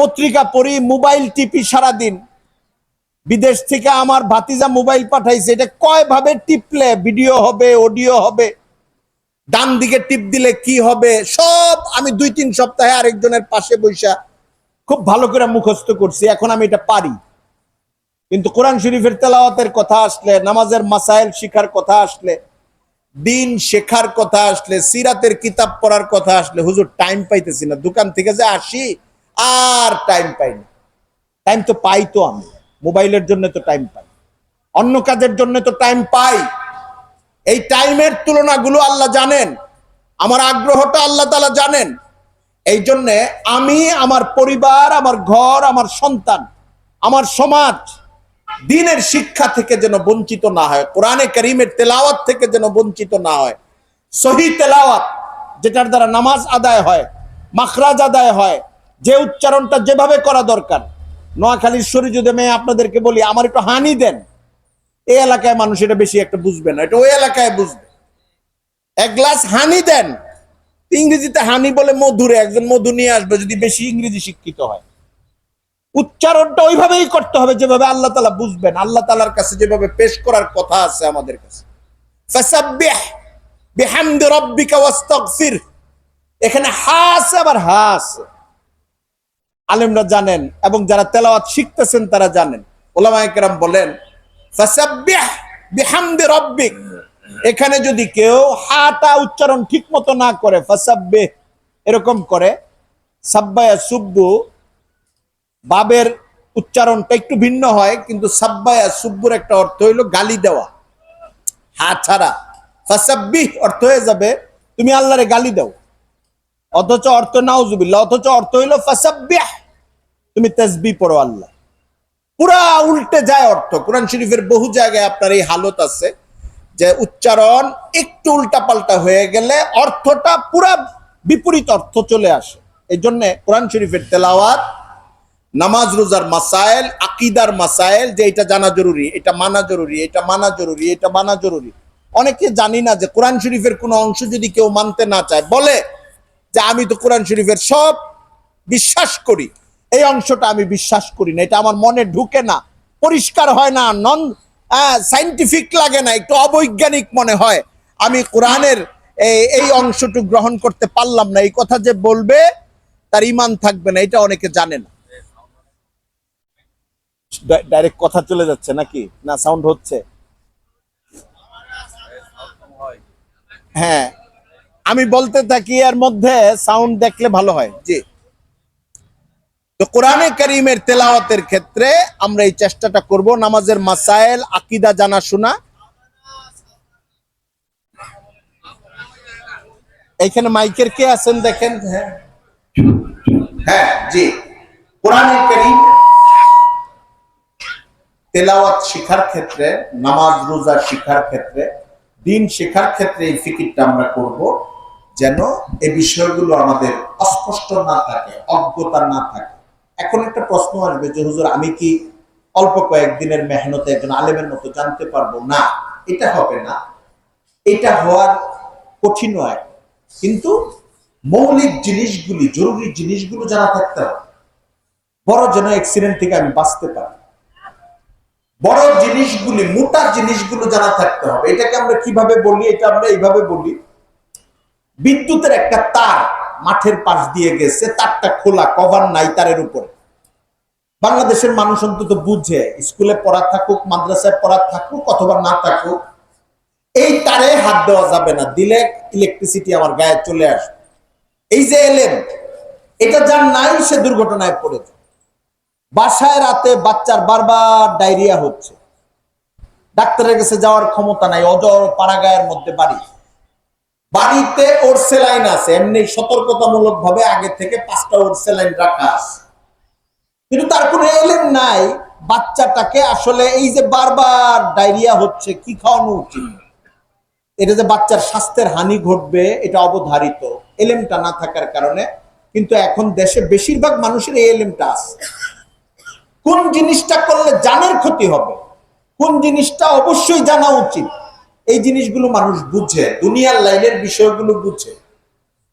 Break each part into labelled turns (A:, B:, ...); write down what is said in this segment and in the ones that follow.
A: পত্রিকা পড়ি, মোবাইল টিপি সারাদিন। বিদেশ থেকে আমার ভাতিজা মোবাইল পাঠাইছে, এটা কয় ভাবে টিপলে ভিডিও হবে, অডিও হবে, ডান দিকে টিপ দিলে কি হবে, সব আমি 2-3 সপ্তাহে আরেকজনের পাশে বৈশা খুব ভালো করে মুখস্থ করছি। এখন আমি এটা পারি। কিন্তু কোরআন শরীফের তেলাওয়াতের কথা আসলে, নামাজের মাসাইল শিখার কথা আসলে, দিন শেখার কথা আসলে, সিরাতের কিতাব পড়ার কথা আসলে, হুজুর টাইম পাইতেছি না। দোকান থেকে যে আসি আর টাইম পাই না। টাইম তো পাই, তো আমি মোবাইলের জন্য তো টাইম পাই, অন্য কাজের জন্য তো টাইম পাই। এই টাইমের তুলনাগুলো আল্লাহ জানেন, আমার আগ্রহটা আল্লাহ তাআলা জানেন। এই জন্যে আমি আমার পরিবার, আমার ঘর, আমার সন্তান, আমার সমাজ দ্বীনের শিক্ষা থেকে যেন বঞ্চিত না হয়, কোরআনে কারীমের তেলাওয়াত থেকে যেন বঞ্চিত না হয়। সহিহ তেলাওয়াত, যেটার দ্বারা নামাজ আদায় হয়, মাখরাজ আদায় হয়, যে উচ্চারণটা যেভাবে করা দরকার। নোয়াখালীর শরীয়তে মেয়ে আপনাদেরকে বলি, আমার একটু হানি দেন, এই এলাকায় মানুষ এটা বেশি একটা বুঝবে না, এটা ওই এলাকায় বুঝবে। এক গ্লাস হানি দেন, ইংরেজিতে হানি বলে মধুরে, একজন মধু নিয়ে আসবে যদি বেশি ইংরেজি শিক্ষিত হয়। উচ্চারণটা ওইভাবেই করতে হবে যেভাবে আল্লাহ তাআলা বুঝবেন, আল্লাহ তাআলার কাছে যেভাবে পেশ করার কথা আছে আমাদের কাছে। ফাসাব্বিহ বিহামদি রাব্বিকা ওয়াস্তাগফির, এখানে হা আছে আবার হা আছে। আলেমরা জানেন এবং যারা তেলাওয়াত শিখতেছেন তারা জানেন। উলামায়ে কেরাম বলেন ফাসাব্বিহ বিহামদি রাব্বিক, এখানে যদি কেউ হাটা উচ্চারণ ঠিক মতো না করে, ফাসাব্বিহ এরকম করে, সাব্বায়া সুব্বু, বাবের উচ্চারণটা একটু ভিন্ন হয়, কিন্তু সাব্বায়া সুব্বুর একটা অর্থ হইল গালি দেওয়া, হা ছাড়া। ফাসাব্বিহ অর্থ হয়ে যাবে তুমি আল্লাহরে গালি দাও, অথচ অর্থ নাউজুবিল্লাহ, অথচ অর্থ হইল ফাসাব্বিহ তুমি তাসবিহ পড়ো আল্লাহ। পুরা উল্টে যায় অর্থ। কোরআন শরীফের বহু জায়গায় আপনার এই হালত আছে যে উচ্চারণ একটু উল্টা পাল্টা হয়ে গেলে অর্থটা পুরা বিপরীত অর্থ চলে আসে। এই জন্য কোরআন শরীফের তেলাওয়াত, নামাজ রোজার মাসাইল, আকীদার মাসাইল, যে এটা জানা জরুরি, এটা মানা জরুরি, এটা মানা জরুরি, এটা মানা জরুরি। অনেকে জানি না যে কোরআন শরীফের কোনো অংশ যদি কেউ মানতে না চায়, বলে যে আমি তো কোরআন শরীফের সব বিশ্বাস করি, এই অংশটা আমি বিশ্বাস করি না, এটা আমার মনে ঢুকে না, পরিষ্কার হয় না, নন সাইন্টিফিক লাগে না, একটু অবৈজ্ঞানিক মনে হয়, আমি কোরআনের এই অংশটুকু গ্রহণ করতে পারলাম না, এই কথা যে বলবে তার ঈমান থাকবে না, এটা অনেকে জানে না। ডাইরেক্ট কথা চলে যাচ্ছে নাকি না সাউন্ড হচ্ছে? হ্যাঁ, আমি বলতে থাকি, এর মধ্যে সাউন্ড দেখলে ভালো হয়। জি, তো কোরআনে কারীমের তেলাওয়াতের ক্ষেত্রে আমরা এই চেষ্টাটা করব, নামাজের মাসাইল, আকীদা জানা শোনা। এইখানে মাইকের কে আছেন দেখেন? হ্যাঁ হ্যাঁ, জি। কোরআনে কারীম তেলাওয়াত শিখার ক্ষেত্রে, নামাজ রোজা শিখার ক্ষেত্রে, দিন শেখার ক্ষেত্রে এই ফিকিরটা আমরা করব, যেন এই বিষয়গুলো আমাদের অস্পষ্ট না থাকে, অজ্ঞতা না থাকে। এখন একটা প্রশ্ন আসবে যে হুজুর আমি কি অল্প কয়েকদিনের মেহনতে একজন আলেমের মতো জানতে পারবো? না, এটা হবে না, এটা হওয়ার কঠিন হয়, কিন্তু মৌলিক জিনিসগুলি, জরুরি জিনিসগুলো জানা থাকতে হবে। বড় যেন অ্যাক্সিডেন্ট থেকে আমি বাঁচতে পারি, বড় জিনিসগুলি, মোটা জিনিসগুলো জানা থাকতে হবে। এটাকে আমরা কিভাবে বলি? এটা আমরা এইভাবে বলি, বিদ্যুতের একটা তার মাঠের পাশ দিয়ে গেছে, তারটা খোলা, কভার নাই তারের উপরে। বাংলাদেশের মানুষ অন্তত বুঝে, স্কুলে পড়া থাকুক, মাদ্রাসায় পড়া থাকুক অথবা না থাকুক, এই তারে হাত দেওয়া যাবে না, দিলে ইলেকট্রিসিটি আমার গায়ে চলে আসবে। এই যে এলেম, এটা যার নাই সে দুর্ঘটনায় পড়ে যায়। বাসায় রাতে বাচ্চার বারবার ডায়রিয়া হচ্ছে, ডাক্তারের কাছে যাওয়ার ক্ষমতা নাই, অজর পাড়াগায়ের মধ্যে বাড়ি, বাড়িতে ওর স্যালাইন আছে, এমনি সতর্কতামূলক ভাবে আগে থেকে 5টা ওর স্যালাইন রাখা আছে, কিন্তু তার কোনো এলেম নাই বাচ্চাটাকে আসলে এই যে বারবার ডায়রিয়া হচ্ছে কি খাওয়ানো উচিত, এটা যে বাচ্চার স্বাস্থ্যের হানি ঘটবে এটা অবধারিত, এলেমটা না থাকার কারণে। কিন্তু এখন দেশে বেশিরভাগ মানুষের এই এলেমটা আছে, কোন জিনিসটা করলে জানের ক্ষতি হবে, কোন জিনিসটা অবশ্যই জানা উচিত, এই জিনিসগুলো মানুষ বুঝে, দুনিয়ার লাইনের বিষয়গুলো বুঝে।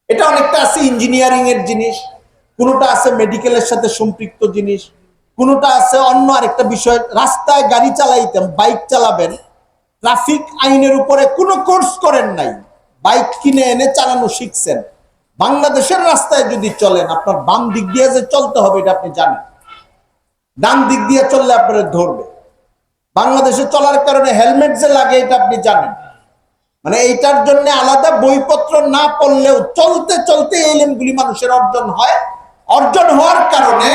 A: এটা অনেকটা আছে ইঞ্জিনিয়ারিং এর জিনিস, কোনোটা আছে মেডিকেলের সাথে সম্পৃক্ত জিনিস, কোনোটা আছে অন্য আরেকটা বিষয়। রাস্তায় গাড়ি চালাইতেন, বাইক চালাবেন, ট্রাফিক আইনের উপরে কোনো কোর্স করেন নাই, বাইক কিনে এনে চালানো শিখছেন। বাংলাদেশের রাস্তায় যদি চলেন, আপনার বাম দিক দিয়ে যে চলতে হবে এটা আপনি জানেন, ডান দিক দিয়ে চললে আপনারা ধরবে। বাংলাদেশে চলার কারণে হেলমেট যে লাগে এটা আপনি জানেন। মানে এইটার জন্য আলাদা বইপত্র না পড়লেও চলতে চলতে এই এলেমগুলি মানুষের অর্জন হয়। অর্জন হওয়ার কারণে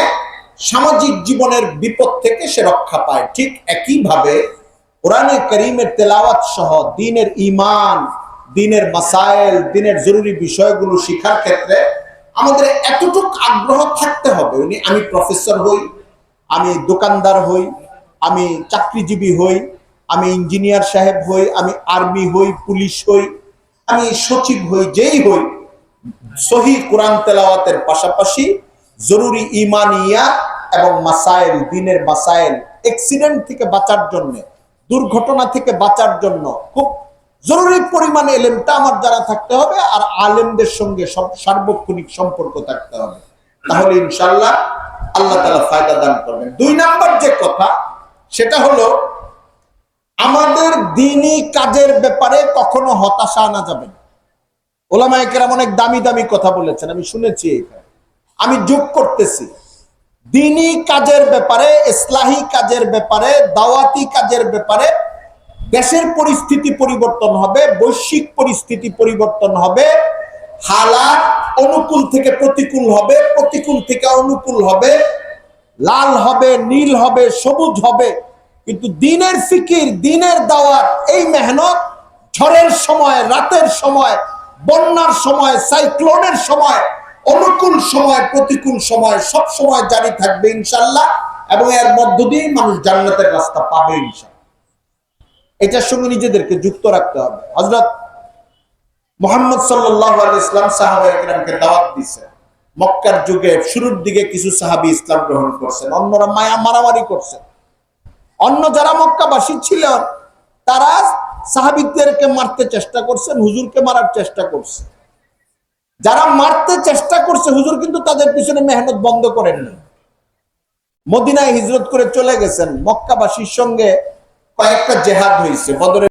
A: সামাজিক জীবনের বিপদ থেকে সে রক্ষা পায়। ঠিক একইভাবে কোরআনে কারীমের তেলাওয়াত সহ দ্বীনের ঈমান, দ্বীনের মাসাইল, দ্বীনের জরুরি বিষয়গুলো শিখার ক্ষেত্রে আমাদের এতটুকু আগ্রহ থাকতে হবে। আমি প্রফেসর হই, আমি দোকানদার হই, আমি চাকরিজীবী হই, আমি ইঞ্জিনিয়ার সাহেব হই, আমি আর্মি হই, পুলিশ হই, আমি সচিব হই, যেই হই, সহি কোরআন তেলাওয়াতের পাশাপাশি জরুরি ঈমানিয়াত এবং মাসাইল, দ্বীনের মাসাইল, অ্যাক্সিডেন্ট থেকে বাঁচার জন্য, দুর্ঘটনা থেকে বাঁচার জন্য খুব জরুরি পরিমাণে এলেমটা আমার জানা থাকতে হবে। আর আলেমদের সঙ্গে সার্বক্ষণিক সম্পর্ক থাকতে হবে। তাহলে ইনশাআল্লাহ আল্লাহ তাআলা ফায়দা দান করবেন। 2 নাম্বার যে কথা, সেটা হলো আমাদের দ্বীনি কাজের ব্যাপারে কখনো হতাশা আনা যাবে না। ওলামায়ে কেরাম অনেক দামি দামি কথা বলেছেন, আমি শুনেছি। এখানে আমি যোগ করতেছি, দ্বীনি কাজের ব্যাপারে, ইসলাহি কাজের ব্যাপারে, দাওয়াতি কাজের ব্যাপারে দেশের পরিস্থিতি পরিবর্তন হবে, বৈশ্বিক পরিস্থিতি পরিবর্তন হবে, হালাত অনুকূল থেকে প্রতিকূল হবে, প্রতিকূল থেকে অনুকূল হবে, লাল হবে, নীল হবে, সবুজ হবে। কিন্তু দ্বীনের ফিকির, দ্বীনের দাওয়াত, এই মেহনত ঝড়ের সময়, রাতের সময়, বন্যার সময়, সাইক্লোনের সময়, অনুকূল সময়, প্রতিকূল সময়, সব সময় জারি থাকবে ইনশাআল্লাহ। এবং এর মধ্য দিয়ে মানুষ জান্নাতের রাস্তা পাবে ইনশাআল্লাহ। এটার সঙ্গে নিজেদেরকে যুক্ত রাখতে হবে। হযরত মুহাম্মদ সাল্লাল্লাহু আলাইহি ওয়াসাল্লাম সাহাবায়ে কেরামকে দাওয়াত দিয়েছেন। মক্কার যুগে শুরুর দিকে কিছু সাহাবী ইসলাম গ্রহণ করছেন, অন্যরা মারামারি করছেন। অন্য যারা মক্কাবাসী ছিলেন তারা সাহাবীদেরকে মারতে চেষ্টা করছেন, হুজুরকে মারার চেষ্টা করছে। যারা মারতে চেষ্টা করছে, হুজুর কিন্তু তাদের পিছনে মেহনত বন্ধ করেননি। মদিনায় হিজরত করে চলে গেছেন। মক্কাবাসীর সঙ্গে কয়েকটা জেহাদ হয়েছে, বদরের